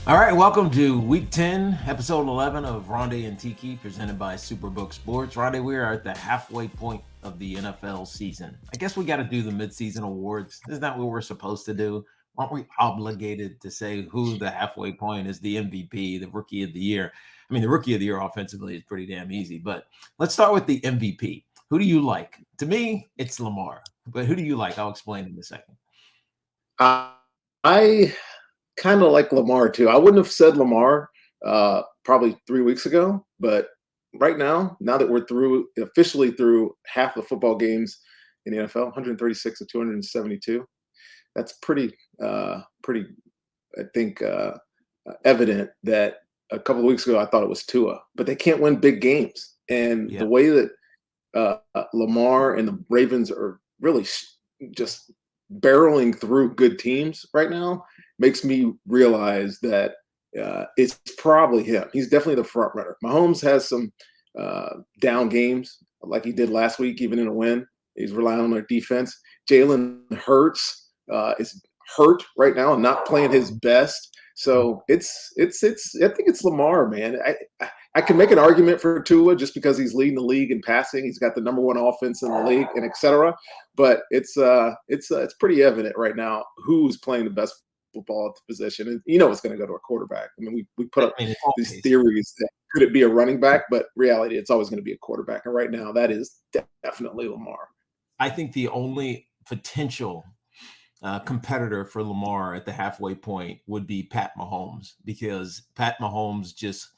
All right, welcome to Week 10, Episode 11 of Ronde and Tiki, presented by SuperBook Sports. Ronde, we are at the halfway point of the NFL season. I guess we got to do the midseason awards. Isn't that what we're supposed to do? Aren't we obligated to say who the halfway point is, the MVP, the Rookie of the Year? I mean, the Rookie of the Year offensively is pretty damn easy, but let's start with the MVP. Who do you like? To me, it's Lamar, but who do you like? I'll explain in a second. I kind of like Lamar too. I wouldn't have said Lamar probably 3 weeks ago, but right now that we're officially through half the football games in the NFL, 136 to 272, that's pretty, I think, evident that a couple of weeks ago I thought it was Tua, but they can't win big games. And Yeah. the way that Lamar and the Ravens are really just barreling through good teams right now makes me realize that it's probably him. He's definitely the front runner. Mahomes has some down games like he did last week, even in a win. He's relying on their defense. Jalen Hurts is hurt right now and not playing his best. So it's. I think it's Lamar, man. I can make an argument for Tua just because he's leading the league in passing. He's got the number one offense in the league, and et cetera. But it's pretty evident right now who's playing the best football at the position. And it's going to go to a quarterback. I mean, we put up these theories that could it be a running back, but reality, it's always going to be a quarterback. And right now, that is definitely Lamar. I think the only potential competitor for Lamar at the halfway point would be Pat Mahomes, because Pat Mahomes just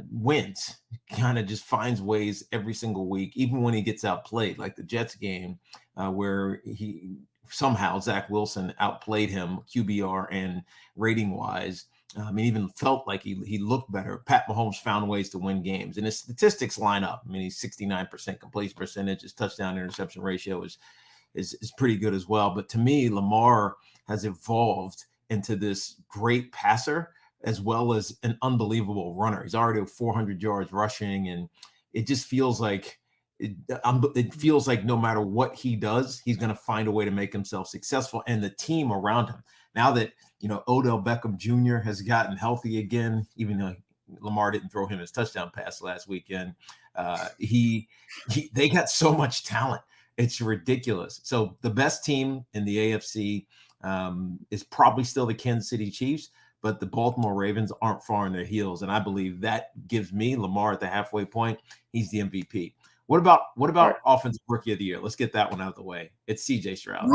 wins, kind of just finds ways every single week, even when he gets outplayed, like the Jets game where he somehow Zach Wilson outplayed him QBR and rating wise. Even felt like he looked better. Pat Mahomes found ways to win games, and his statistics line up. I mean, he's 69% completion percentage. His touchdown interception ratio is pretty good as well. But to me, Lamar has evolved into this great passer as well as an unbelievable runner. He's already 400 yards rushing, and it just feels like it feels like no matter what he does, he's going to find a way to make himself successful, and the team around him. Now that Odell Beckham Jr. has gotten healthy again, even though Lamar didn't throw him his touchdown pass last weekend, they got so much talent. It's ridiculous. So the best team in the AFC is probably still the Kansas City Chiefs, but the Baltimore Ravens aren't far in their heels, and I believe that gives me Lamar at the halfway point. He's the MVP. What about Right. Offensive Rookie of the Year? Let's get that one out of the way. It's CJ Stroud.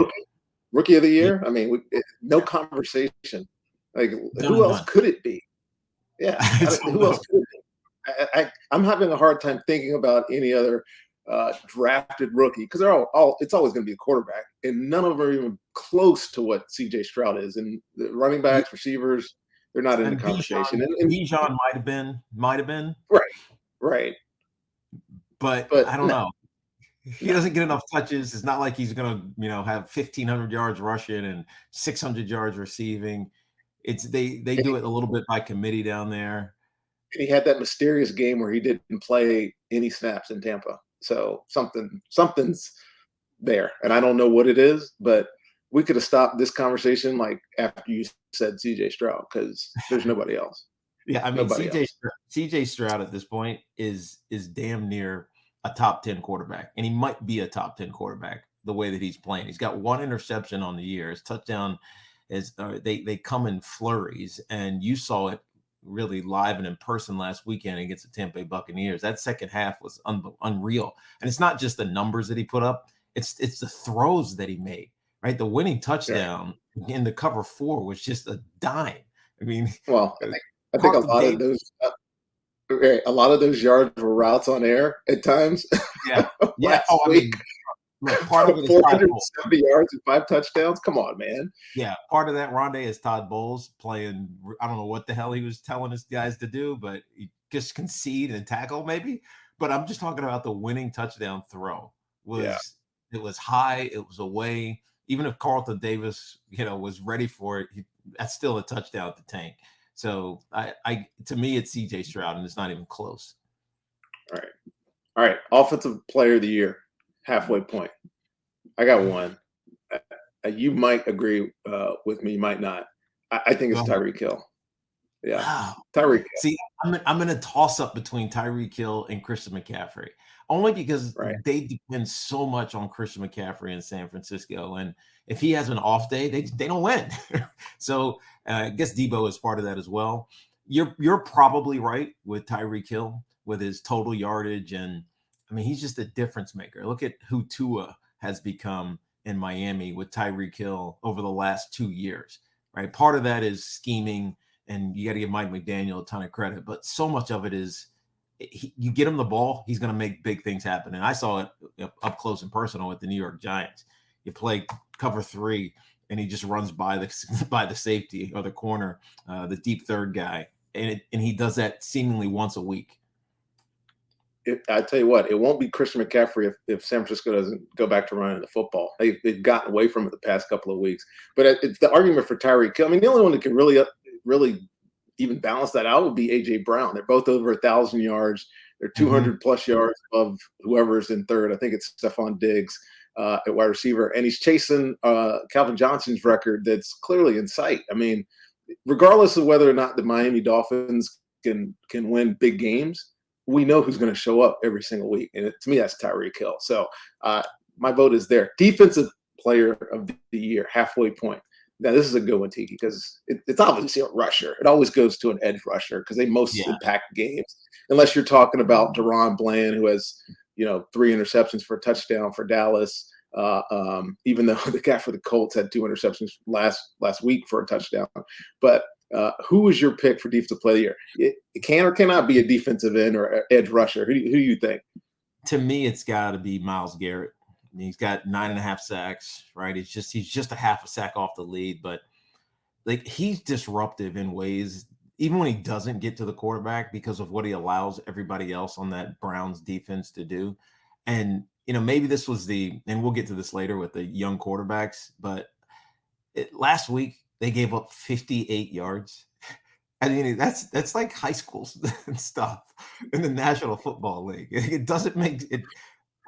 Rookie of the year? I mean, no conversation. Like, who else could it be? Yeah, who else could it be? I'm having a hard time thinking about any other drafted rookie because they're it's always going to be a quarterback, and none of them are even close to what CJ Stroud is. And the running backs, receivers, they're not in the conversation. Bijan might have been right. But I don't know. He doesn't get enough touches. It's not like he's going to, have 1,500 yards rushing and 600 yards receiving. It's they do it a little bit by committee down there. And he had that mysterious game where he didn't play any snaps in Tampa. So something's there, and I don't know what it is, but we could have stopped this conversation like after you said CJ Stroud, because there's nobody else. Yeah, I mean, CJ Stroud at this point is damn near a top 10 quarterback, and he might be a top 10 quarterback the way that he's playing. He's got one interception on the year. His touchdown is they come in flurries, and you saw it really live and in person last weekend against the Tampa Bay Buccaneers. That second half was unreal, and it's not just the numbers that he put up; it's the throws that he made. Right, the winning touchdown in the cover 4 was just a dime. I mean, well, I think a lot of those yards were routes on air at times. Yeah. Oh, I mean, part of it is 470 yards and 5 touchdowns. Come on, man. Yeah, part of that Rondé is Todd Bowles playing. I don't know what the hell he was telling his guys to do, but he just concede and tackle maybe. But I'm just talking about the winning touchdown throw. It was high, it was away. Even if Carlton Davis, was ready for it, that's still a touchdown to Tank. So to me, it's CJ Stroud, and it's not even close. All right. Offensive Player of the Year, halfway point. I got one. You might agree with me, you might not. I think it's Tyreek Hill. Yeah. Wow. Tyreek, See, I'm in a toss up between Tyreek Hill and Christian McCaffrey, only because right. they depend so much on Christian McCaffrey in San Francisco, and if he has an off day, they don't win. So I guess Debo is part of that as well. You're probably right with Tyreek Hill with his total yardage, and I mean he's just a difference maker. Look at who Tua has become in Miami with Tyreek Hill over the last 2 years. Right, part of that is scheming, and you got to give Mike McDaniel a ton of credit, but so much of it is you get him the ball, he's going to make big things happen. And I saw it up close and personal with the New York Giants. You play cover 3, and he just runs by the safety or the corner, the deep third guy, and he does that seemingly once a week. I tell you what, it won't be Christian McCaffrey if San Francisco doesn't go back to running the football. They've gotten away from it the past couple of weeks. But it's the argument for Tyreek Hill. I mean, the only one that can really even balance that out would be A.J. Brown. They're both over 1,000 yards. They're 200 plus yards above whoever's in third. I think it's Stephon Diggs at wide receiver. And he's chasing Calvin Johnson's record that's clearly in sight. I mean, regardless of whether or not the Miami Dolphins can win big games, we know who's going to show up every single week. And to me, that's Tyreek Hill. So my vote is there. Defensive player of the year, halfway point. Now, this is a good one, Tiki, because it's obviously a rusher. It always goes to an edge rusher because they most impact games. Unless you're talking about Deron Bland, who has, 3 interceptions for a touchdown for Dallas, even though the guy for the Colts had 2 interceptions last week for a touchdown. But who is your pick for defensive player of the year? It can or cannot be a defensive end or edge rusher. Who do you think? To me, it's got to be Myles Garrett. He's got 9.5 sacks, right? He's just a half a sack off the lead, but like he's disruptive in ways, even when he doesn't get to the quarterback, because of what he allows everybody else on that Browns defense to do. And maybe this was and we'll get to this later with the young quarterbacks, but last week they gave up 58 yards. I mean, that's like high school stuff in the National Football League. It doesn't make it.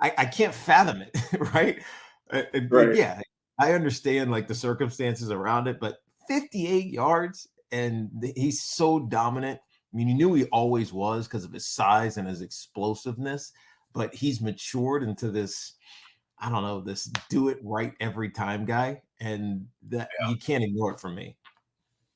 I can't fathom it, right? Right. Yeah, I understand like the circumstances around it, but 58 yards and he's so dominant. I mean, you knew he always was because of his size and his explosiveness, but he's matured into this, I don't know, this do it right every time guy, and that you can't ignore it from me.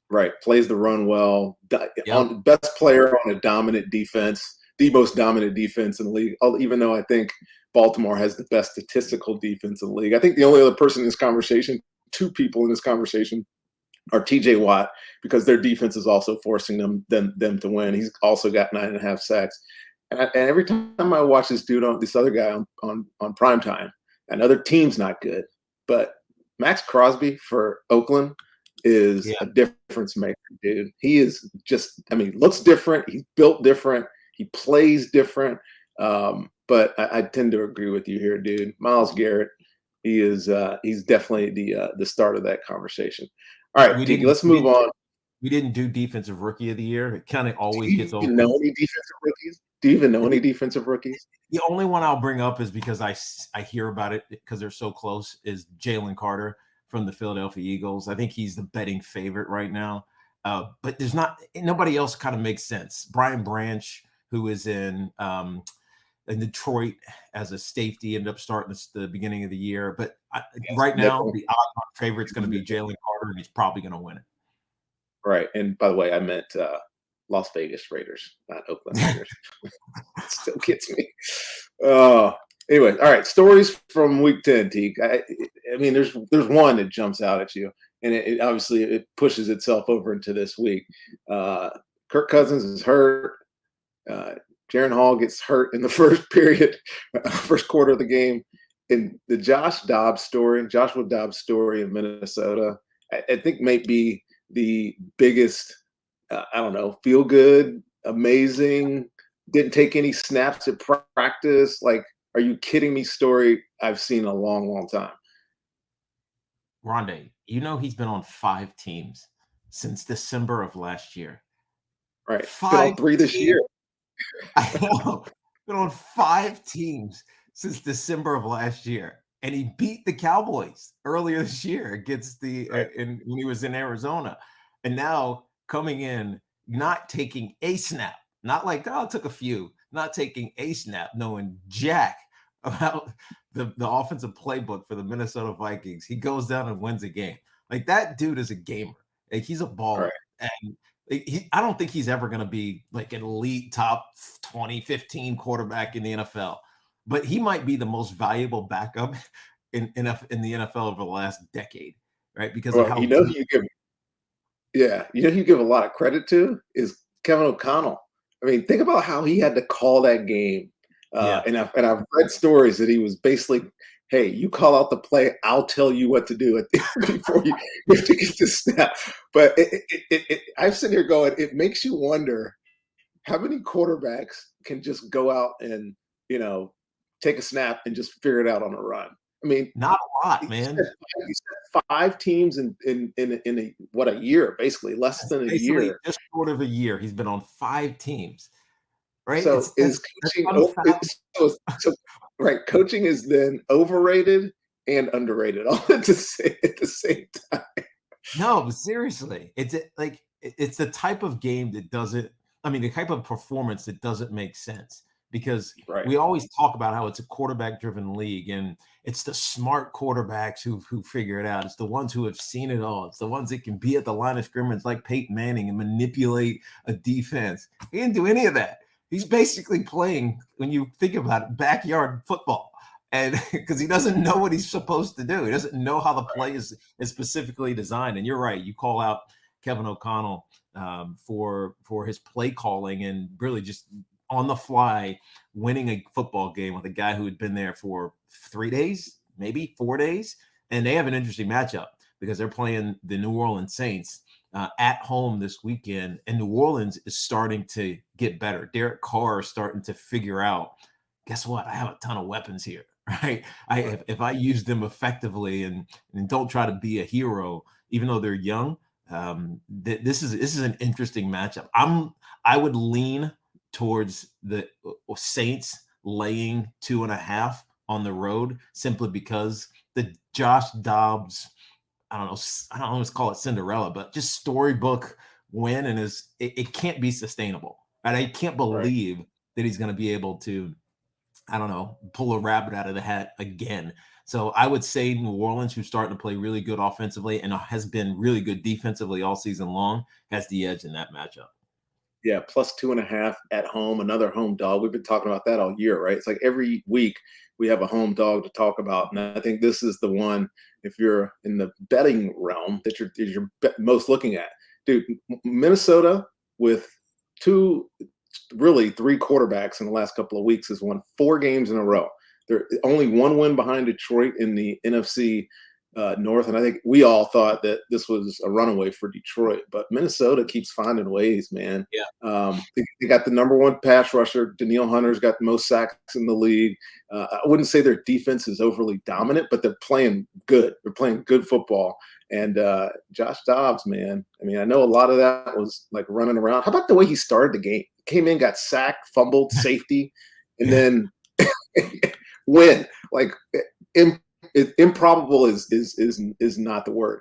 Right. Plays the run well. Yep. On best player on a dominant defense, the most dominant defense in the league, even though I think Baltimore has the best statistical defense in the league. I think the only other person in this conversation, 2 people in this conversation, are TJ Watt, because their defense is also forcing them to win. He's also got 9.5 sacks. And every time I watch this other guy on primetime, another team's not good, but Max Crosby for Oakland is a difference maker, dude. He is just, looks different. He's built different. He plays different. But I tend to agree with you here, dude. Myles Garrett, he's definitely the start of that conversation. All right, Tiki, let's move on. We didn't do defensive rookie of the year. It kind of always gets over. Do you know any defensive rookies? Do you even know any defensive rookies? The only one I'll bring up is because I hear about it because they're so close, is Jalen Carter from the Philadelphia Eagles. I think he's the betting favorite right now. But there's nobody else kind of makes sense. Brian Branch, who is in Detroit as a safety, ended up starting the beginning of the year. But right now, the odd favorite is going to be Jalen Carter, and he's probably going to win it. Right. And by the way, I meant Las Vegas Raiders, not Oakland Raiders. It still gets me. Anyway, all right. Stories from Week 10, Teague. I mean, there's one that jumps out at you, and it obviously pushes itself over into this week. Kirk Cousins is hurt. Jaron Hall gets hurt in the first quarter of the game. And the Joshua Dobbs story in Minnesota, I think might be the biggest, feel good, amazing, didn't take any snaps at practice. Like, are you kidding me? Story I've seen in a long, long time. Rondé, he's been on 5 teams since December of last year. Right. 5 3 this year. I know. Been on 5 teams since December of last year. And he beat the Cowboys earlier this year against when he was in Arizona. And now coming in not taking a snap, not like, oh, it took a few, not taking a snap, knowing jack about the offensive playbook for the Minnesota Vikings. He goes down and wins a game. Like, that dude is a gamer. Like, he's a baller. Right. And I don't think he's ever going to be like an elite top 20, 15 quarterback in the NFL, but he might be the most valuable backup in the NFL over the last decade, right? Because of Well, how you know who deep. you give you know who you give a lot of credit to is Kevin O'Connell. I mean, think about how he had to call that game. Yeah. And I've read stories that he was basically, hey, you call out the play, I'll tell you what to do before you have to get the snap. But I'm sitting here going, it makes you wonder how many quarterbacks can just go out and, take a snap and just figure it out on a run. I mean, Not a lot, you man. said five teams in a year, basically less That's than a basically year. just short of a year. He's been on 5 teams, right? So is That's coaching unfathomable. right? Coaching is then overrated and underrated all at the same time. No, but seriously, it's the type of game that doesn't. I mean, the type of performance that doesn't make sense because Right, we always talk about how it's a quarterback-driven league, and it's the smart quarterbacks who figure it out. It's the ones who have seen it all. It's the ones that can be at the line of scrimmage like Peyton Manning and manipulate a defense. He didn't do any of that. He's basically playing, when you think about it, backyard football. And because he doesn't know what he's supposed to do, he doesn't know how the play is specifically designed. And you're right, you call out Kevin O'Connell for his play calling and really just on the fly winning a football game with a guy who had been there for 3 days, maybe 4 days. And they have an interesting matchup because they're playing the New Orleans Saints at home this weekend, and New Orleans is starting to get better. Derek Carr is starting to figure out, guess what? I have a ton of weapons here, right? right. If I use them effectively and don't try to be a hero, even though they're young, this is an interesting matchup. I would lean towards the Saints laying 2.5 on the road simply because the Josh Dobbs, I don't know, I don't always call it Cinderella, but just storybook win, and it can't be sustainable. And I can't Right. believe that he's going to be able to, I don't know, pull a rabbit out of the hat again. So I would say New Orleans, who's starting to play really good offensively and has been really good defensively all season long, has the edge in that matchup. Yeah, plus 2.5 at home, another home dog. We've been talking about that all year, right? It's like every week we have a home dog to talk about, and I think this is the one. If you're in the betting realm, that you're most looking at, dude. Minnesota with really three quarterbacks in the last couple of weeks has won 4 games in a row. They're only one win behind Detroit in the NFC North, and I think we all thought that this was a runaway for Detroit, but Minnesota keeps finding ways, man. Yeah. They got the number one pass rusher. Danielle Hunter's got the most sacks in the league. I wouldn't say their defense is overly dominant, but they're playing good. They're playing good football. And Josh Dobbs, man, I mean, I know a lot of that was like running around. How about the way he started the game? Came in, got sacked, fumbled, safety, and then win. Like, improbable is not the word.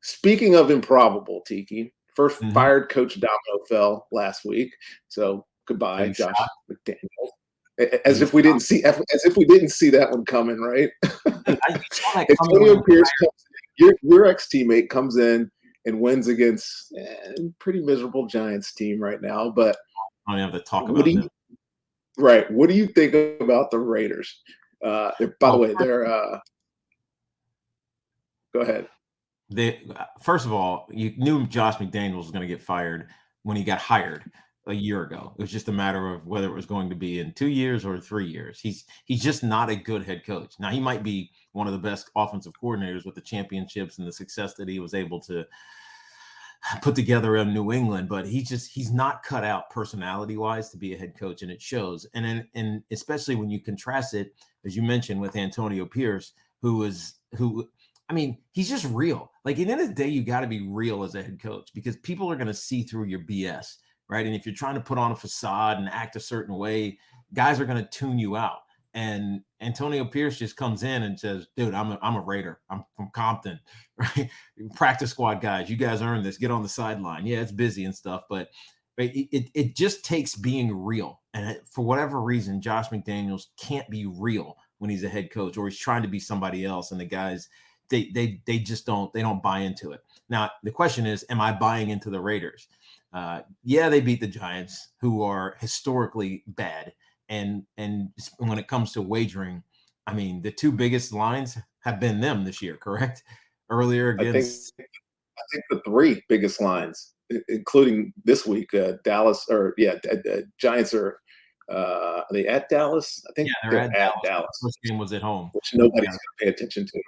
Speaking of improbable, Tiki, first Mm-hmm. fired coach domino fell last week. So goodbye, Josh Shocked? McDaniels. Are As you if we didn't see that one coming, right? Dude, I saw that coming when Antonio Pierce comes in, your ex teammate comes in and wins against pretty miserable Giants team right now. But I don't have to talk what do about you them. right? What do you think about the Raiders? By the Well, way, they're go ahead. first of all, you knew Josh McDaniels was going to get fired when he got hired a year ago. It was just a matter of whether it was going to be in 2 years or 3 years. He's just not a good head coach. Now, he might be one of the best offensive coordinators with the championships and the success that he was able to put together in New England, but he's not cut out personality wise to be a head coach, and it shows. And especially when you contrast it, as you mentioned, with Antonio Pierce, who I mean, he's just real. Like, at the end of the day, you got to be real as a head coach because people are going to see through your BS, right? And if you're trying to put on a facade and act a certain way, guys are going to tune you out. And Antonio Pierce just comes in and says, dude, I'm a Raider. I'm from Compton, right? Practice squad guys, you guys earned this. Get on the sideline. Yeah, it's busy and stuff, but Right? It just takes being real. And for whatever reason, Josh McDaniels can't be real when he's a head coach, or he's trying to be somebody else. And the guys, they just don't buy into it. Now, the question is, am I buying into the Raiders? Yeah, they beat the Giants, who are historically bad. And when it comes to wagering, I mean, the two biggest lines have been them this year, correct? Earlier against I think the three biggest lines, including this week, Dallas, or Giants are they at Dallas? I think yeah, they're they're at at Dallas. The Dallas, first game was at home. which nobody's Yeah. going to pay attention to.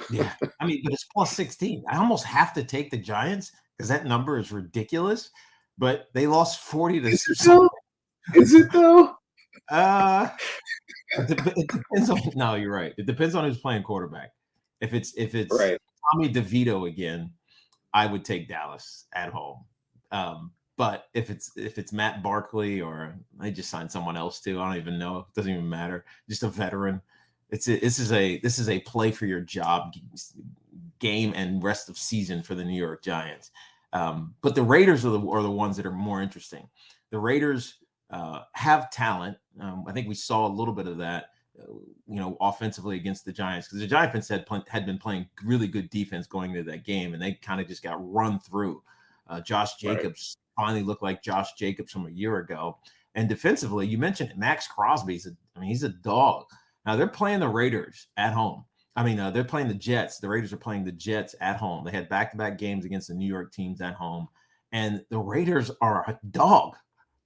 Yeah. I mean, but it's plus 16. I almost have to take the Giants because that number is ridiculous. But they lost 40 to something. Is it though? It depends on. No, you're right. It depends on who's playing quarterback. If it's Right. Tommy DeVito again, I would take Dallas at home. But if it's Matt Barkley, or they just signed someone else too, I don't even know. It doesn't even matter. Just a veteran. This is a play for your job game and rest of season for the New York Giants. But the Raiders are the ones that are more interesting. The Raiders have talent. I think we saw a little bit of that, offensively against the Giants, because the Giants had been playing really good defense going into that game, and they kind of just got run through. Josh Jacobs finally looked like Josh Jacobs from a year ago. And defensively, you mentioned it, Max Crosby. He's a dog. Now they're playing the Raiders at home. They're playing the Jets. The Raiders are playing the Jets at home. They had back-to-back games against the New York teams at home. And the Raiders are a dog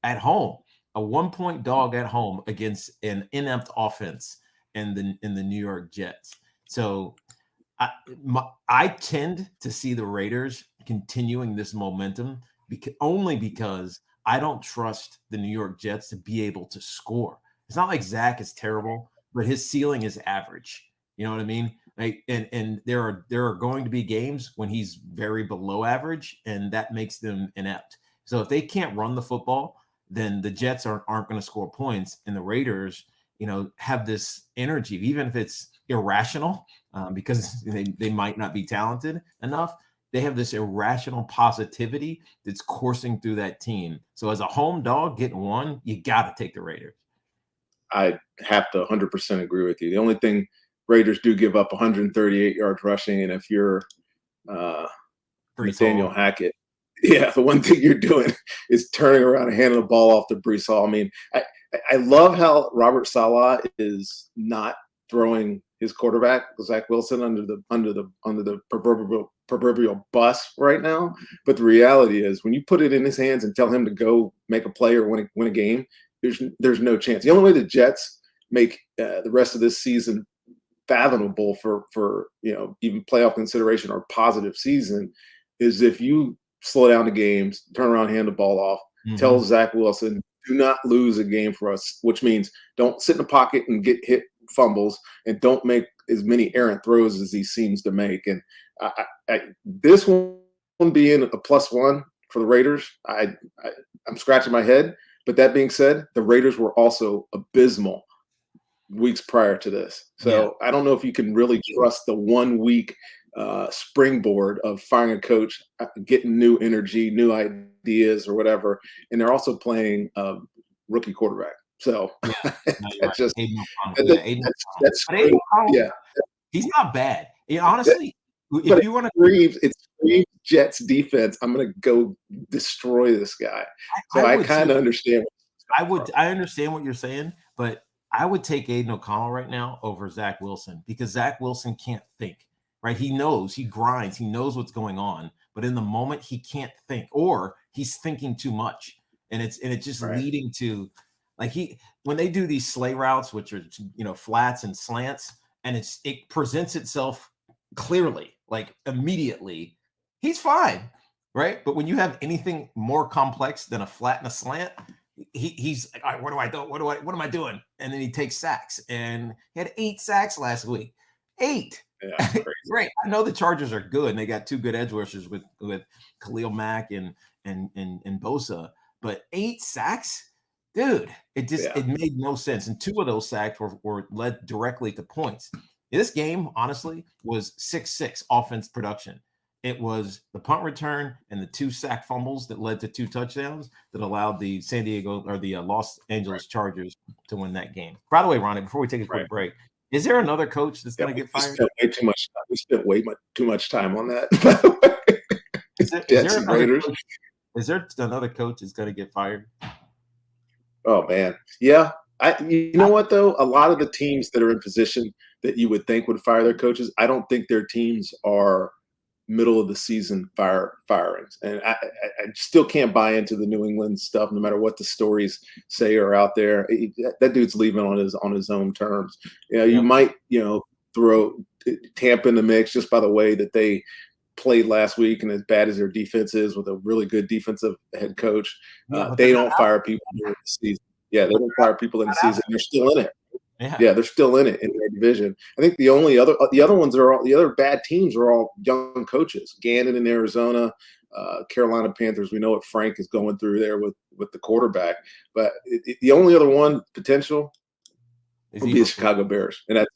at home, a 1-point dog at home against an inept offense in the New York Jets. So I tend to see the Raiders continuing this momentum only because I don't trust the New York Jets to be able to score. It's not like Zach is terrible, but his ceiling is average. You know what I mean? Like, and there are going to be games when he's very below average, and that makes them inept. So if they can't run the football, then the Jets aren't going to score points, and the Raiders, have this energy, even if it's irrational, because they might not be talented enough. They have this irrational positivity that's coursing through that team. So as a home dog getting one, you got to take the Raiders. I have to 100% agree with you. The only thing, Raiders do give up 138 yards rushing, and if you're Nathaniel Hackett, the one thing you're doing is turning around and handing the ball off to Breece Hall. I mean, I love how Robert Saleh is not throwing his quarterback, Zach Wilson, under the proverbial bus right now. But the reality is, when you put it in his hands and tell him to go make a play or win a game, there's no chance. The only way the Jets make the rest of this season fathomable for even playoff consideration or positive season is if you slow down the games, turn around, hand the ball off, tell Zach Wilson, do not lose a game for us, which means don't sit in the pocket and get hit fumbles, and don't make as many errant throws as he seems to make. And this one being a +1 for the Raiders, I'm scratching my head. But that being said, the Raiders were also abysmal weeks prior to this. So I don't know if you can really trust the 1 week springboard of firing a coach, getting new energy, new ideas, or whatever. And they're also playing a rookie quarterback. So that's just that's he's not bad. Honestly, if you want to, it's Jets defense. I'm going to go destroy this guy. So I kind of understand. I understand what you're saying, but I would take Aiden O'Connell right now over Zach Wilson, because Zach Wilson can't think, right? He knows, he grinds, he knows what's going on, but in the moment he can't think, or he's thinking too much. And it's just leading to, like, when they do these sleigh routes, which are, flats and slants, and it presents itself clearly, like immediately, he's fine, right? But when you have anything more complex than a flat and a slant, he's like, all right, what do I do? What am I doing? And then he takes sacks, and he had 8 sacks last week. 8. Yeah, right. I know the Chargers are good, and they got 2 good edge rushers with Khalil Mack and Bosa, but 8 sacks, dude, it made no sense. And 2 of those sacks were led directly to points. This game, honestly, was 6-6 offense production. It was the punt return and the 2 sack fumbles that led to 2 touchdowns that allowed the San Diego or the Los Angeles Chargers to win that game. By the way, Ronnie, before we take a quick break, is there another coach that's going to get fired? We spent way too much time on that. Is there another coach that's going to get fired? Oh man, yeah. You know what though? A lot of the teams that are in position that you would think would fire their coaches, I don't think their teams are middle of the season firings, and I still can't buy into the New England stuff, no matter what the stories say are out there. That dude's leaving on his own terms. You might throw Tampa in the mix just by the way that they played last week, and as bad as their defense is, with a really good defensive head coach, they don't fire people during the season. Yeah, they don't fire people in the season. They're still in it. Yeah, they're still in it in their division. I think the other ones are all the other bad teams are all young coaches. Gannon in Arizona, Carolina Panthers. We know what Frank is going through there with the quarterback. But the only other one potential would be the Chicago Bears, and that's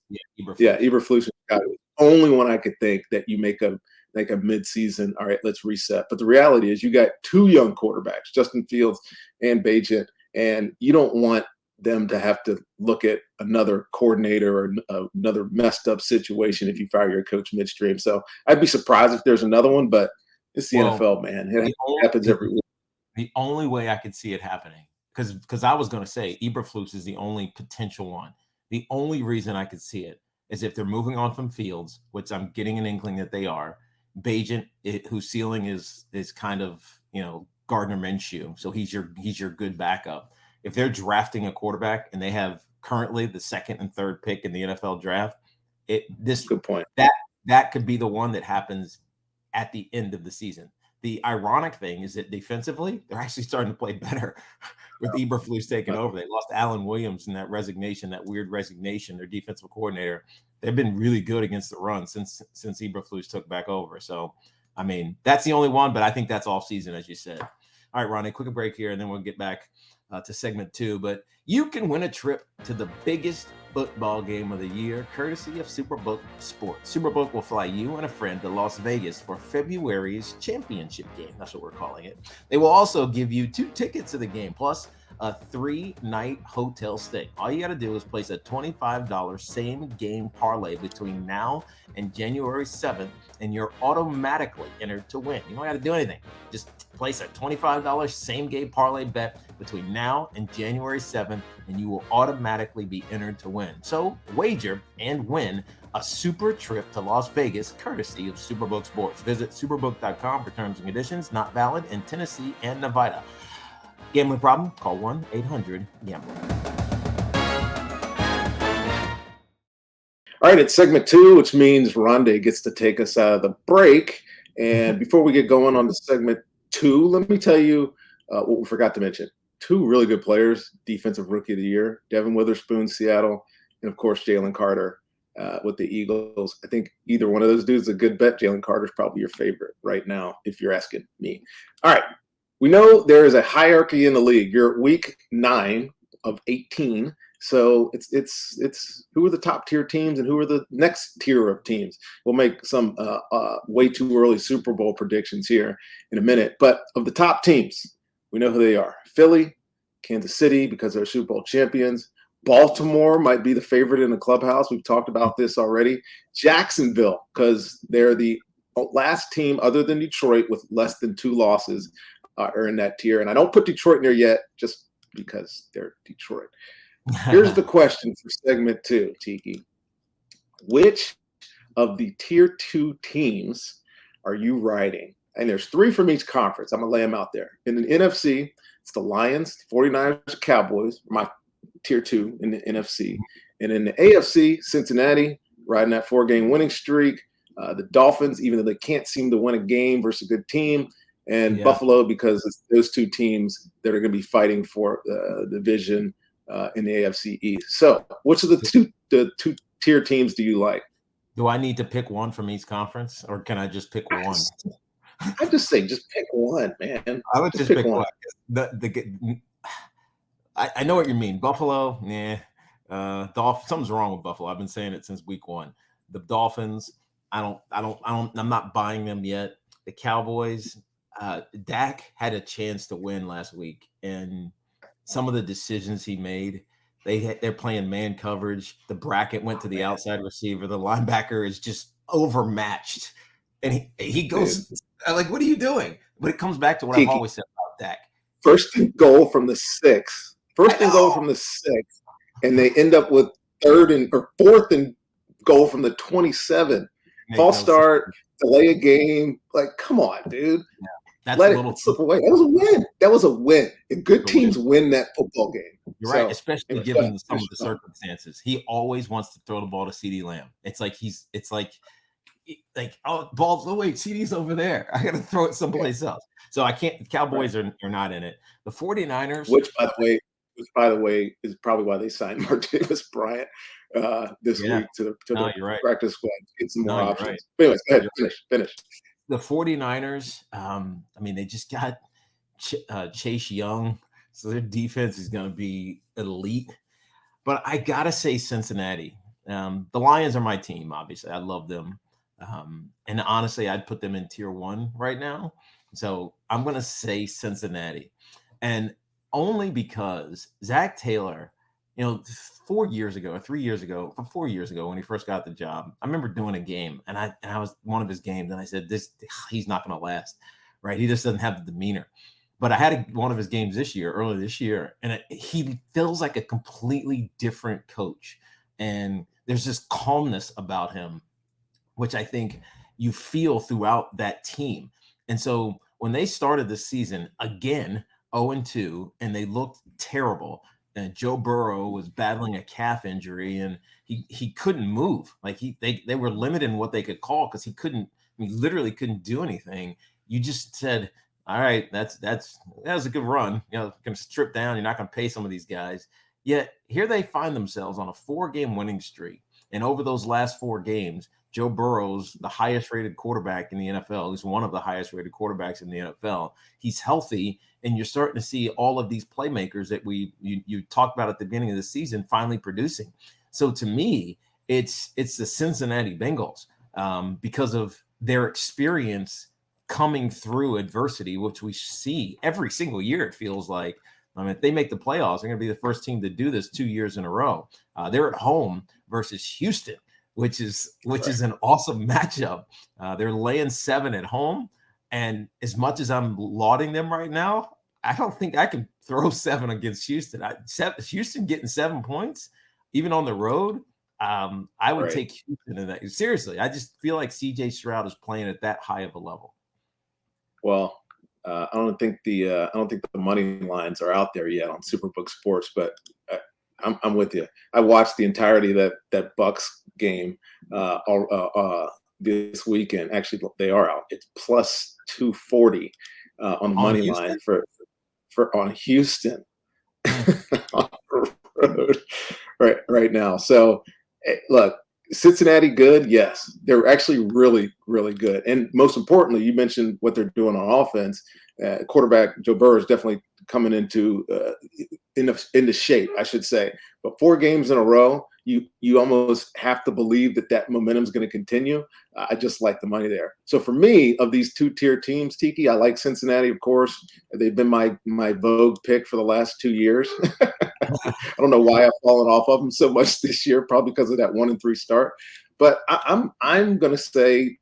Eberflus in Chicago. Only one I could think that you make a midseason. All right, let's reset. But the reality is, you got 2 young quarterbacks, Justin Fields and Bagent, and you don't want them to have to look at another coordinator or another messed up situation if you fire your coach midstream. So I'd be surprised if there's another one, but it's the NFL, man. It happens every week. The only way I could see it happening, because I was going to say Eberflus is the only potential one. The only reason I could see it is if they're moving on from Fields, which I'm getting an inkling that they are. Bagent, whose ceiling is kind of Gardner Minshew, so he's your good backup. If they're drafting a quarterback and they have currently the 2nd and 3rd pick in the NFL draft, good point. That could be the one that happens at the end of the season. The ironic thing is that defensively, they're actually starting to play better with Eberflus taking over. They lost Alan Williams in that weird resignation, their defensive coordinator. They've been really good against the run since Eberflus took back over. So, I mean, that's the only one, but I think that's off season, as you said. All right, Ronnie, quick break here, and then we'll get back to segment 2. But you can win a trip to the biggest football game of the year, courtesy of SuperBook Sports. SuperBook will fly you and a friend to Las Vegas for February's championship game. That's what we're calling it. They will also give you 2 tickets to the game, plus a 3-night hotel stay. All you got to do is place a $25 same game parlay between now and January 7th, and you're automatically entered to win. You don't got to do anything. Just place a $25 same game parlay bet between now and January 7th, and you will automatically be entered to win. So wager and win a super trip to Las Vegas, courtesy of SuperBook Sports. Visit superbook.com for terms and conditions. Not valid in Tennessee and Nevada. Gambling problem? Call 1-800-GAMBLER. All right, it's segment 2, which means Rondé gets to take us out of the break. And before we get going on to segment 2, let me tell you what we forgot to mention. 2 really good players, defensive rookie of the year, Devin Witherspoon, Seattle, and of course, Jalen Carter with the Eagles. I think either one of those dudes is a good bet. Jalen Carter's probably your favorite right now, if you're asking me. All right, we know there is a hierarchy in the league. You're at week 9 of 18. So it's who are the top tier teams and who are the next tier of teams. We'll make some way too early Super Bowl predictions here in a minute. But of the top teams, we know who they are. Philly, Kansas City, because they're Super Bowl champions. Baltimore might be the favorite in the clubhouse. We've talked about this already. Jacksonville, because they're the last team other than Detroit with less than 2 losses are in that tier. And I don't put Detroit in there yet just because they're Detroit. Here's the question for segment 2, Tiki. Which of the tier 2 teams are you riding? And there's 3 from each conference. I'm going to lay them out there. In the NFC, it's the Lions, the 49ers, the Cowboys, my tier 2 in the NFC. And in the AFC, Cincinnati, riding that 4-game winning streak. The Dolphins, even though they can't seem to win a game versus a good team. And Buffalo, because it's those 2 teams that are going to be fighting for the division in the AFC East. So which of the two tier teams do you like? Do I need to pick one from each conference, or can I just pick one? I just say just pick one, man. I would just pick one. I know what you mean. Buffalo, something's wrong with Buffalo. I've been saying it since week 1. The Dolphins, I'm not buying them yet. The Cowboys, Dak had a chance to win last week, and some of the decisions he made, they're playing man coverage. The bracket went to the outside receiver. The linebacker is just overmatched, and he goes like, "What are you doing?" But it comes back to what I've always said about Dak. First and goal from the 6. First and goal from the 6, and they end up with fourth and goal from the 27. False start, delay a game. Like, come on, dude. Yeah. Let it slip away. That was a win. That was a win. And good teams win that football game. You're right, especially given some of the circumstances. He always wants to throw the ball to CeeDee Lamb. It's like, oh, ball's wait, CeeDee's over there. I got to throw it someplace else. So I can't. The Cowboys are not in it. The 49ers, which by the way, is probably why they signed Martavis Bryant this week to the practice squad. Get some more options. Right. But anyways, go ahead, finish. The 49ers, I mean, they just got Chase Young, so their defense is going to be elite. But I got to say Cincinnati. The Lions are my team, obviously. I love them. And honestly, I'd put them in tier 1 right now. So I'm going to say Cincinnati. And only because Zach Taylor, 4 years ago, when he first got the job, I remember doing a game, and I was one of his games, and I said, he's not going to last, right? He just doesn't have the demeanor. But I had one of his games earlier this year, and he feels like a completely different coach. And there's this calmness about him, which I think you feel throughout that team. And so when they started the season, again, 0-2, and they looked terrible, and Joe Burrow was battling a calf injury, and he couldn't move. Like they were limited in what they could call because he literally couldn't do anything. You just said, all right, that was a good run. Going to strip down. You're not going to pay some of these guys. Yet here they find themselves on a 4-game winning streak. And over those last 4 games, Joe Burrow's the highest rated quarterback in the NFL. He's one of the highest rated quarterbacks in the NFL. He's healthy, and you're starting to see all of these playmakers that you talked about at the beginning of the season finally producing. So to me, it's the Cincinnati Bengals because of their experience coming through adversity, which we see every single year. It feels like, if they make the playoffs, they're going to be the first team to do this 2 years in a row. They're at home versus Houston, which is an awesome matchup. They're laying 7 at home. And as much as I'm lauding them right now, I don't think I can throw 7 against Houston. Houston getting 7 points, even on the road, I would take Houston in that. Seriously, I just feel like C.J. Stroud is playing at that high of a level. Well, I don't think the money lines are out there yet on SuperBook Sports, but I'm with you. I watched the entirety of that Bucks game this weekend. Actually, they are out. It's plus 240 on the money line for on Houston on the road right now. So look, Cincinnati good? Yes, they're actually really, really good. And most importantly, you mentioned what they're doing on offense. Quarterback Joe Burrow is definitely coming into shape, I should say. But 4 games in a row, you almost have to believe that momentum is going to continue. I just like the money there. So for me, of these 2-tier teams, Tiki, I like Cincinnati, of course. They've been my Vogue pick for the last 2 years. I don't know why I've fallen off of them so much this year, probably because of that 1-3 start. But I'm going to say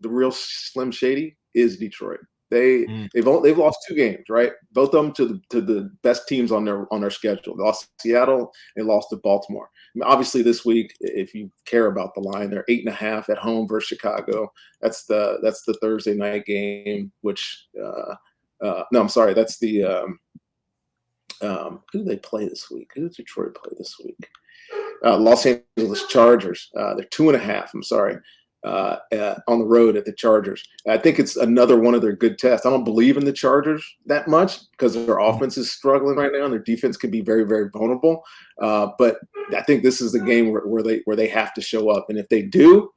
the real Slim Shady is Detroit. They've lost 2 games, right? Both of them to the best teams on their schedule. They lost to Seattle, they lost to Baltimore. I mean, obviously this week, if you care about the line, they're 8.5 at home versus Chicago. That's the Thursday night game. Which no, I'm sorry, that's the who do they play this week? Who does Detroit play this week? Los Angeles Chargers. They're 2.5. I'm sorry. On the road at the Chargers. I think it's another one of their good tests. I don't believe in the Chargers that much because their offense is struggling right now and their defense can be very, very vulnerable. But I think this is the game where they have to show up. And if they do,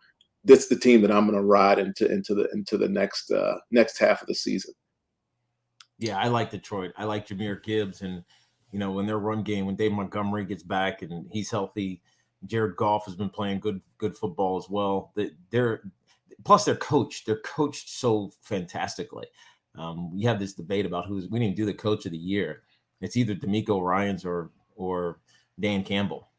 that's the team that I'm going to ride into the next half of the season. Yeah, I like Detroit. I like Jahmyr Gibbs, and when their run game, when Dave Montgomery gets back and he's healthy, Jared Goff has been playing good football as well. Plus they're coached. They're coached so fantastically. We have this debate about we didn't do the coach of the year. It's either D'Amico Ryans or Dan Campbell,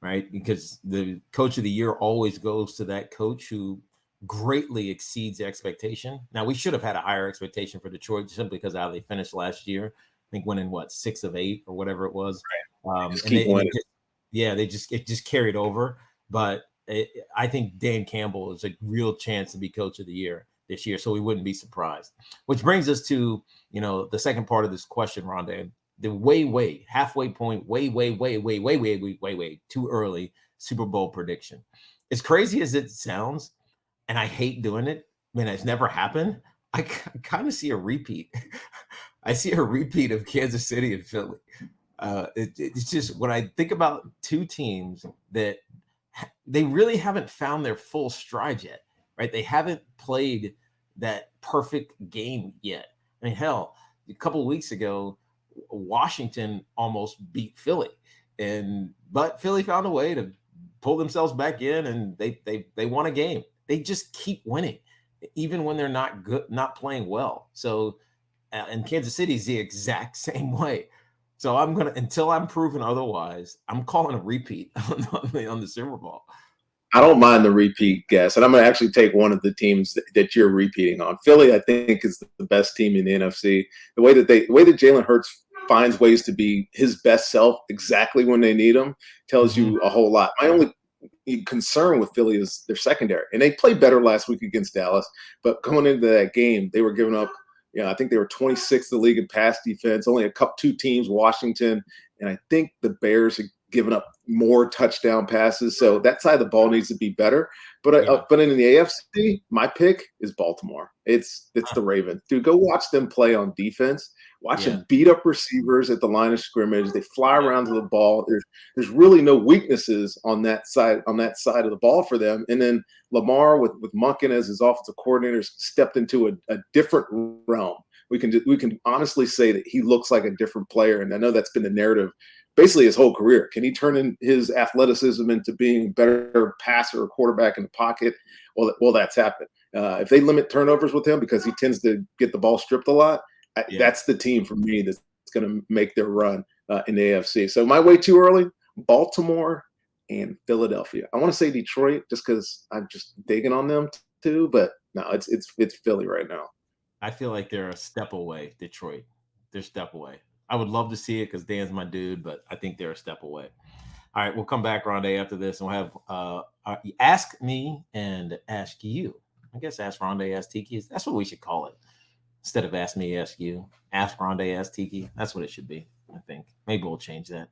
right? Because the coach of the year always goes to that coach who greatly exceeds expectation. Now, we should have had a higher expectation for Detroit simply because how they finished last year. I think winning 6 of 8 or whatever it was. Just keep winning. It just carried over. But I think Dan Campbell is a real chance to be coach of the year this year, so we wouldn't be surprised. Which brings us to the second part of this question, Rondé. The halfway point, way too early Super Bowl prediction. As crazy as it sounds, and I hate doing it, it's never happened. I kind of see a repeat. I see a repeat of Kansas City and Philly. It's just when I think about two teams that they really haven't found their full stride yet, right? They haven't played that perfect game yet. I mean, hell, a couple of weeks ago, Washington almost beat Philly, but Philly found a way to pull themselves back in, and they won a game. They just keep winning, even when they're not good, not playing well. So, and Kansas City's the exact same way. So until I'm proven otherwise, I'm calling a repeat on the Super Bowl. I don't mind the repeat guess, and I'm going to actually take one of the teams that you're repeating on. Philly, I think, is the best team in the NFC. The way that Jalen Hurts finds ways to be his best self exactly when they need him tells you a whole lot. My only concern with Philly is their secondary, and they played better last week against Dallas. But going into that game, they were giving up. I think they were 26th in the league in pass defense. Only two teams, Washington, and I think the Bears have given up more touchdown passes. So that side of the ball needs to be better. But in the AFC, my pick is Baltimore. It's the Ravens. Dude, go watch them play on defense. Watch them beat up receivers at the line of scrimmage. They fly around to the ball. There's really no weaknesses on that side of the ball for them. And then Lamar with Monken as his offensive coordinator stepped into a different realm. We can honestly say that he looks like a different player. And I know that's been the narrative basically his whole career. Can he turn in his athleticism into being a better passer or quarterback in the pocket? Well, that's happened. If they limit turnovers with him because he tends to get the ball stripped a lot, that's the team for me that's going to make their run in the AFC. So my way too early, Baltimore and Philadelphia. I want to say Detroit just because I'm just digging on them too, but no, it's Philly right now. I feel like they're a step away, Detroit. They're a step away. I would love to see it because Dan's my dude, but I think they're a step away. All right, we'll come back, Rondé, after this, and we'll have Ask Me and Ask You. I guess Ask Rondé, Ask Tiki. That's what we should call it. Instead of Ask Me, Ask You. Ask Rondé, Ask Tiki. That's what it should be, I think. Maybe we'll change that.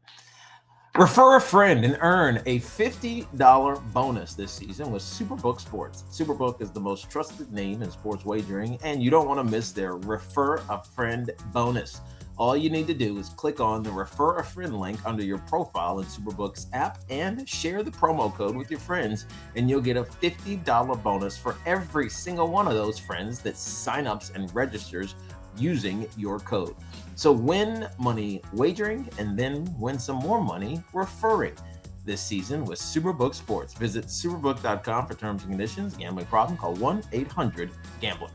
Refer a friend and earn a $50 bonus this season with SuperBook Sports. SuperBook is the most trusted name in sports wagering, and you don't want to miss their Refer a Friend bonus. All you need to do is click on the Refer a Friend link under your profile in SuperBook's app and share the promo code with your friends, and you'll get a $50 bonus for every single one of those friends that sign-ups and registers using your code. So win money wagering and then win some more money referring this season with SuperBook Sports. Visit superbook.com for terms and conditions. Gambling problem? Call 1-800-GAMBLER.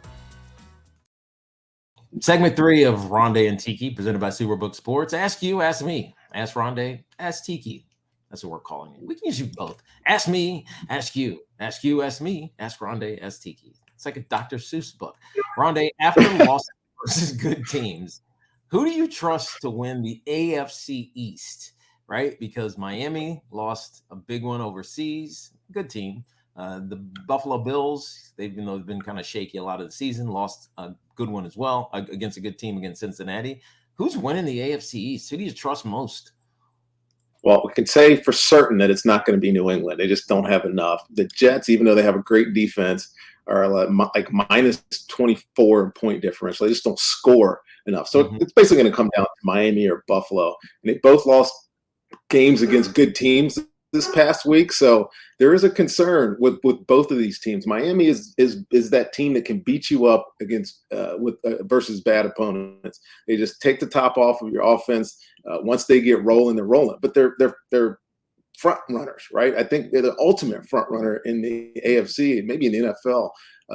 Segment 3 of Rondé and Tiki, presented by SuperBook Sports. Ask you, ask me. Ask Rondé, ask Tiki. That's what we're calling it. We can use you both. Ask me, ask you. Ask you, ask me. Ask Rondé, ask Tiki. It's like a Dr. Seuss book. Rondé, after loss versus good teams, who do you trust to win the AFC East, right? Because Miami lost a big one overseas. Good team. The Buffalo Bills, they've been kind of shaky a lot of the season, lost a good one as well against a good team against Cincinnati. Who's winning the AFC East? Who do you trust most? Well, we can say for certain that it's not going to be New England. They just don't have enough. The Jets, even though they have a great defense, are like minus 24 in point differential. They just don't score enough. So it's basically going to come down to Miami or Buffalo. And they both lost games against good teams this past week. So there is a concern with both of these teams. Miami is that team that can beat you up against versus bad opponents. They just take the top off of your offense. Once they get rolling, they're rolling. But they're front runners, right? I think they're the ultimate front runner in the AFC, maybe in the NFL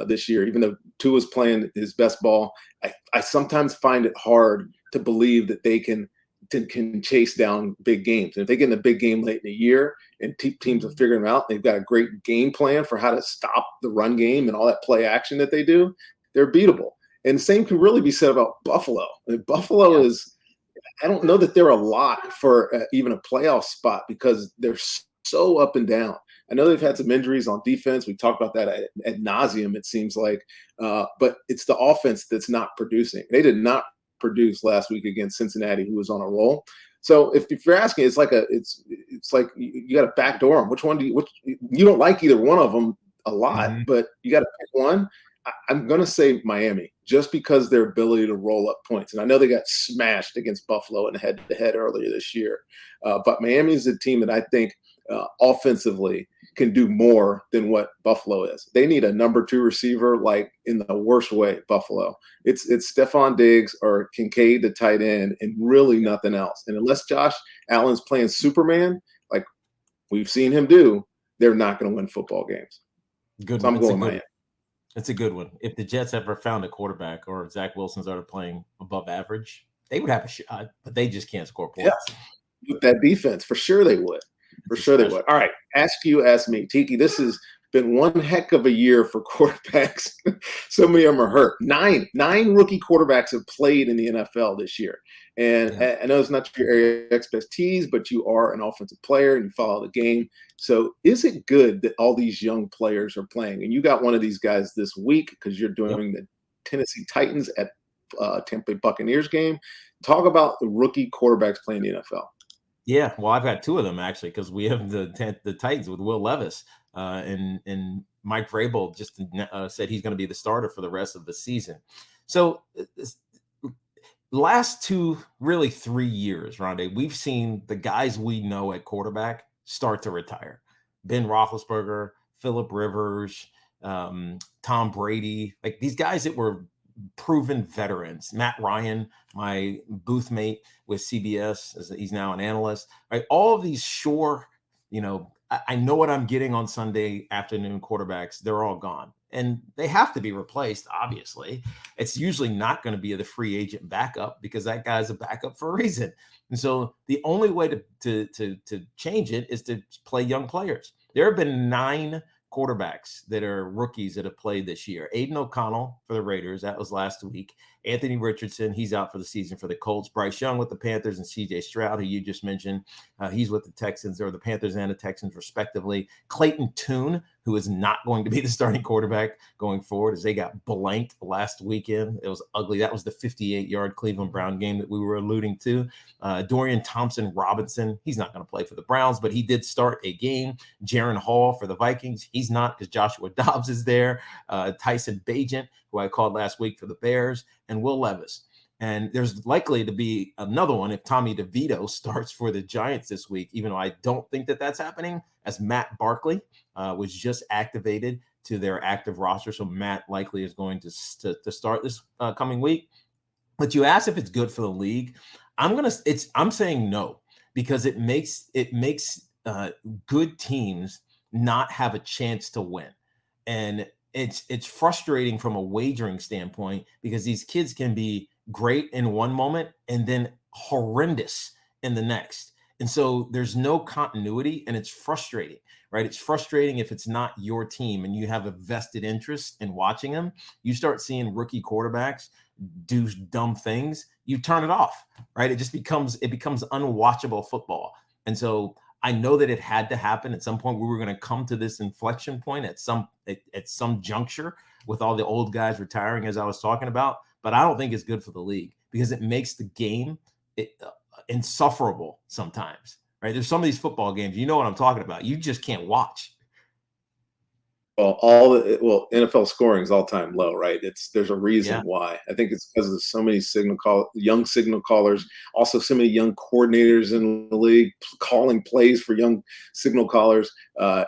this year. Even though Tua's playing his best ball, I sometimes find it hard to believe that they can chase down big games. And if they get in a big game late in the year and teams are figuring them out, they've got a great game plan for how to stop the run game and all that play action that they do, they're beatable. And the same can really be said about Buffalo. Buffalo is, I don't know that they're a lot for even a playoff spot because they're so up and down. I know they've had some injuries on defense. We talked about that ad nauseum, it seems like. But it's the offense that's not producing. They did not produce last week against Cincinnati, who was on a roll. So if you're asking, it's like you got to backdoor them. Which you don't like either one of them a lot, but you got to pick one. I'm going to say Miami just because their ability to roll up points. And I know they got smashed against Buffalo in head-to-head earlier this year. But Miami is a team that I think offensively can do more than what Buffalo is. They need a number 2 receiver, like in the worst way, Buffalo. It's Stephon Diggs or Kincaid, the tight end, and really nothing else. And unless Josh Allen's playing Superman, like we've seen him do, they're not going to win football games. Good. So I'm going Miami. It's a good one. If the Jets ever found a quarterback or if Zach Wilson started playing above average, they would have a shot, but they just can't score points. Yeah. With that defense, for sure they would. For sure they would. All right, ask me. Tiki, this has been one heck of a year for quarterbacks. So many of them are hurt. Nine rookie quarterbacks have played in the NFL this year. And I know it's not your area of expertise, but you are an offensive player and you follow the game. So is it good that all these young players are playing? And you got one of these guys this week because you're doing the Tennessee Titans at Tampa Bay Buccaneers game. Talk about the rookie quarterbacks playing the NFL. Yeah, well, I've got 2 of them actually because we have the Titans with Will Levis and Mike Vrabel just said he's going to be the starter for the rest of the season. So last 2, really 3 years, Rondé, we've seen the guys we know at quarterback start to retire. Ben Roethlisberger, Phillip Rivers, Tom Brady, like these guys that were proven veterans. Matt Ryan, my booth mate with CBS, he's now an analyst. Right, all of these I know what I'm getting on Sunday afternoon quarterbacks. They're all gone, and they have to be replaced. Obviously, it's usually not going to be the free agent backup because that guy's a backup for a reason. And so the only way to change it is to play young players. There have been 9 quarterbacks that are rookies that have played this year. Aiden O'Connell for the Raiders, that was last week. Anthony Richardson, he's out for the season for the Colts. Bryce Young with the Panthers and CJ Stroud, who you just mentioned, he's with the Texans, or the Panthers and the Texans respectively. Clayton Tune, who is not going to be the starting quarterback going forward, as they got blanked last weekend. It was ugly. That was the 58-yard Cleveland Brown game that we were alluding to. Dorian Thompson-Robinson, he's not going to play for the Browns, but he did start a game. Jaron Hall for the Vikings, he's not because Joshua Dobbs is there. Tyson Bagent, who I called last week for the Bears, and Will Levis. And there's likely to be another one if Tommy DeVito starts for the Giants this week, even though I don't think that that's happening, as Matt Barkley was just activated to their active roster. So Matt likely is going to start this coming week. But you asked if it's good for the league. I'm saying no, because it makes good teams not have a chance to win. And it's frustrating from a wagering standpoint because these kids can be great in one moment and then horrendous in the next. And so there's no continuity, and it's frustrating, right? It's frustrating if it's not your team and you have a vested interest in watching them. You start seeing rookie quarterbacks do dumb things, you turn it off, right? It becomes unwatchable football. And so I know that it had to happen at some point. We were going to come to this inflection point at some juncture with all the old guys retiring, as I was talking about. But I don't think it's good for the league because it makes the game insufferable sometimes, right? There's some of these football games, you know what I'm talking about. You just can't watch. Well, NFL scoring is all-time low, right? There's a reason why. I think it's because there's so many young signal callers, also so many young coordinators in the league calling plays for young signal callers. There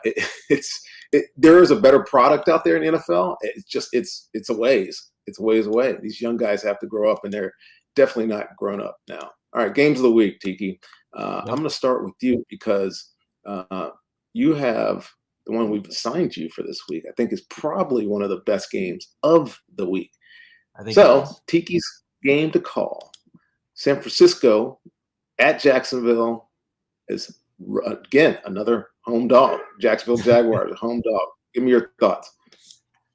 is a better product out there in the NFL. It's a ways away. These young guys have to grow up, and they're definitely not grown up now. All right, games of the week, Tiki. I'm going to start with you because You have the one we've assigned you for this week. I think is probably one of the best games of the week. I think it So is. Tiki's game to call: San Francisco at Jacksonville is again another home dog. Jacksonville Jaguars, home dog. Give me your thoughts.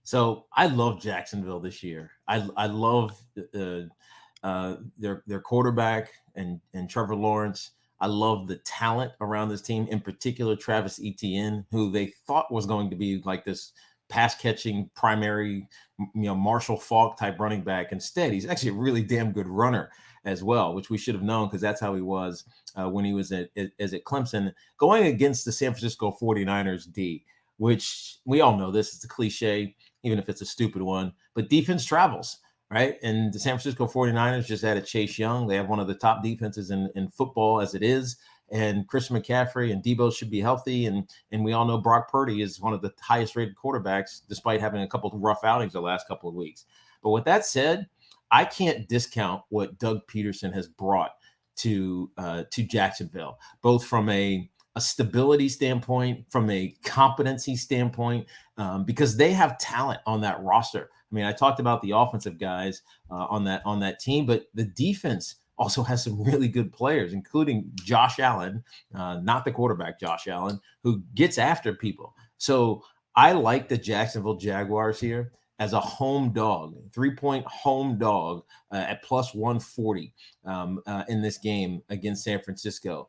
So I love Jacksonville this year. I love their quarterback and Trevor Lawrence. I love the talent around this team, in particular Travis Etienne, who they thought was going to be like this pass catching primary, Marshall Faulk type running back. Instead, he's actually a really damn good runner as well, which we should have known because that's how he was when he was at Clemson, going against the San Francisco 49ers D, which we all know this is a cliche, even if it's a stupid one, but defense travels, right? And the San Francisco 49ers just added Chase Young. They have one of the top defenses in football as it is. And Christian McCaffrey and Debo should be healthy. And we all know Brock Purdy is one of the highest rated quarterbacks, despite having a couple of rough outings the last couple of weeks. But with that said, I can't discount what Doug Peterson has brought to Jacksonville, both from a stability standpoint, from a competency standpoint, because they have talent on that roster. I mean, I talked about the offensive guys on that team, but the defense also has some really good players, including Josh Allen, not the quarterback, Josh Allen, who gets after people. So I like the Jacksonville Jaguars here as a home dog, 3-point home dog at plus 140 in this game against San Francisco.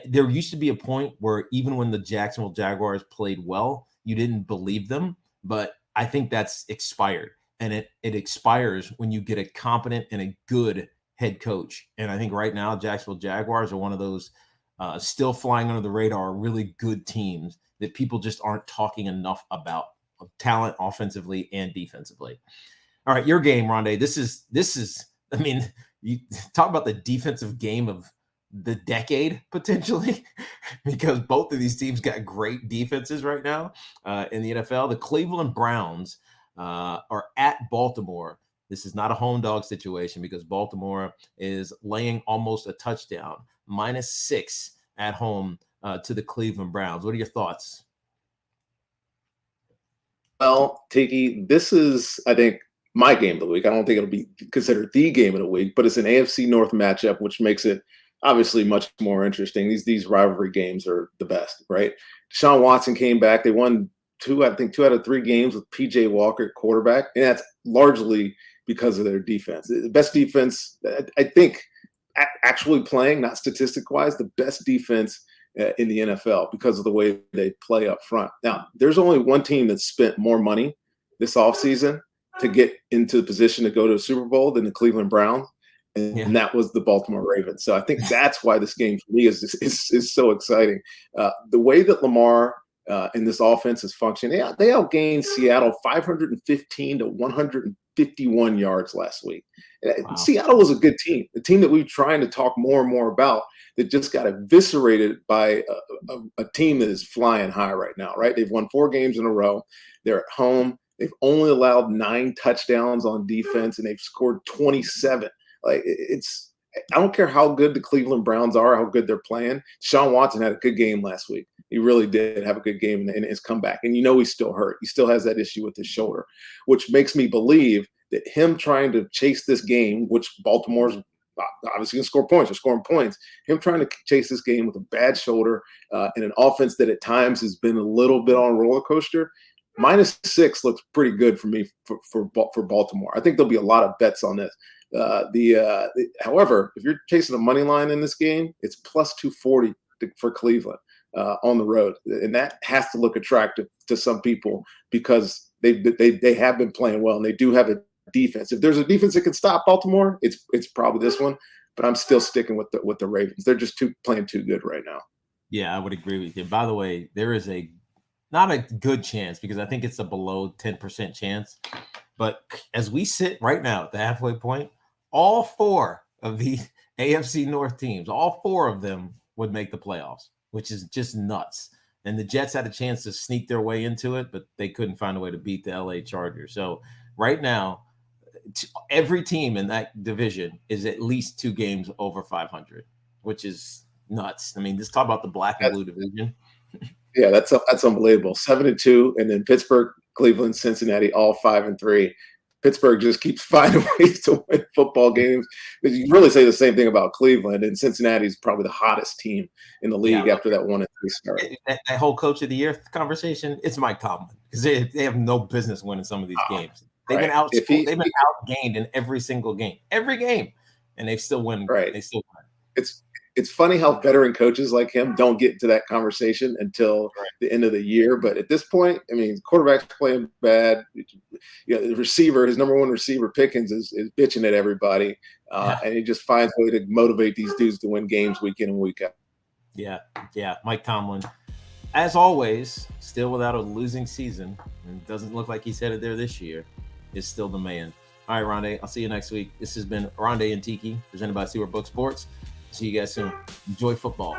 There used to be a point where even when the Jacksonville Jaguars played well, you didn't believe them, but I think that's expired. And it expires when you get a competent and a good head coach. And I think right now, Jacksonville Jaguars are one of those still flying under the radar, really good teams that people just aren't talking enough about, talent offensively and defensively. All right, your game, Rondé. This is, I mean, you talk about the defensive game of the decade potentially, because both of these teams got great defenses right now in the NFL. The Cleveland Browns are at Baltimore. This is not a home dog situation because Baltimore is laying almost a touchdown, -6 at home to the Cleveland Browns. What are your thoughts? Well, Tiki, this is, I think, my game of the week. I don't think it'll be considered the game of the week, but it's an AFC North matchup, which makes it obviously much more interesting. These rivalry games are the best, right? Deshaun Watson came back. They won two out of 3 games with PJ Walker at quarterback, and that's largely because of their defense. The best defense, I think, actually playing, not statistic-wise, the best defense in the NFL because of the way they play up front. Now, there's only one team that spent more money this offseason to get into the position to go to a Super Bowl than the Cleveland Browns, and that was the Baltimore Ravens. So I think that's why this game for me is so exciting. The way that Lamar and this offense is functioning, they outgained Seattle 515 to 151 yards last week. Wow. Seattle was a good team, the team that we're trying to talk more and more about, that just got eviscerated by a team that is flying high right now, right? They've won 4 games in a row. They're at home. They've only allowed 9 touchdowns on defense, and they've scored 27. Like, I don't care how good the Cleveland Browns are, how good they're playing. Deshaun Watson had a good game last week. He really did have a good game in his comeback. And he's still hurt. He still has that issue with his shoulder, which makes me believe that him trying to chase this game, which Baltimore's obviously going to score points, they're scoring points, him trying to chase this game with a bad shoulder and an offense that at times has been a little bit on a roller coaster, -6 looks pretty good for me for Baltimore. I think there'll be a lot of bets on this. However, if you're chasing a money line in this game, it's +240 for Cleveland on the road, and that has to look attractive to some people because they have been playing well, and they do have a defense. If there's a defense that can stop Baltimore, it's probably this one. But I'm still sticking with the Ravens. They're just playing too good right now. Yeah, I would agree with you. By the way, there is not a good chance, because I think it's a below 10% chance. But as we sit right now at the halfway point, all 4 of the AFC North teams, all 4 of them would make the playoffs, which is just nuts. And the Jets had a chance to sneak their way into it, but they couldn't find a way to beat the LA Chargers. So right now, every team in that division is at least 2 games over 500, which is nuts. I mean, just talk about the black and blue division. Yeah, that's unbelievable. 7-2, and then Pittsburgh, Cleveland, Cincinnati, all 5-3. Pittsburgh just keeps finding ways to win football games. You can really say the same thing about Cleveland, and Cincinnati's probably the hottest team in the league after that 1-3 start. That whole coach of the year conversation, it's Mike Tomlin, because they have no business winning some of these games. They've been outgained in every single game, and they still win. Right. They still win. It's funny how veteran coaches like him don't get into that conversation until the end of the year. But at this point, I mean, quarterback's playing bad. The receiver, his number one receiver, Pickens, is bitching at everybody. And he just finds a way to motivate these dudes to win games week in and week out. Yeah. Mike Tomlin, as always, still without a losing season, and it doesn't look like he's headed there this year, is still the man. All right, Rondé, I'll see you next week. This has been Ronde and Tiki, presented by SuperBook Sports. See you guys soon. Enjoy football.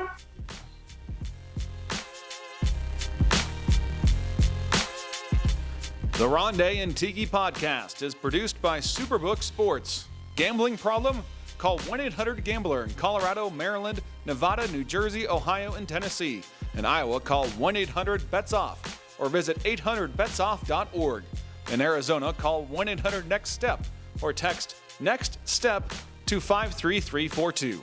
The Ronde and Tiki podcast is produced by SuperBook Sports. Gambling problem? Call 1-800-GAMBLER in Colorado, Maryland, Nevada, New Jersey, Ohio, and Tennessee. In Iowa, call 1-800-BETS-OFF or visit 800betsoff.org. In Arizona, call 1-800-NEXT-STEP or text NEXT STEP to 53342.